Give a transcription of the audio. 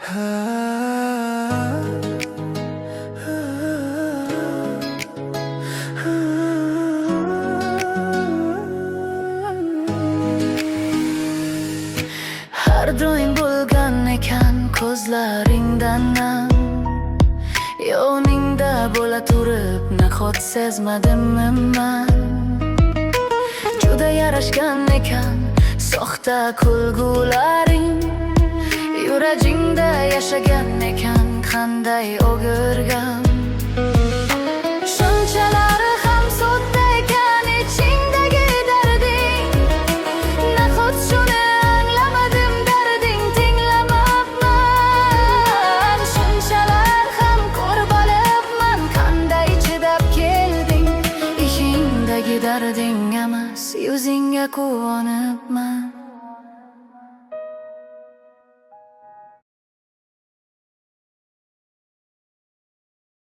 Har doim bo'lgan ekan ko'zlaringdan nam, yoningda bo'la turib nahot sezmadimmi man? Juda yarashgan ekan soxta kulgularing, yuragingda yashagan ekan qanday o'girgan. Shunchalar ham sodda ekan ichingdagi darding, nahot shuni anglamadim, darding tinglamabman. Shunchalar ham ko'rib olibman, qanday chidab kelding, ishingdagi darding emas, yuzingga quvonibman.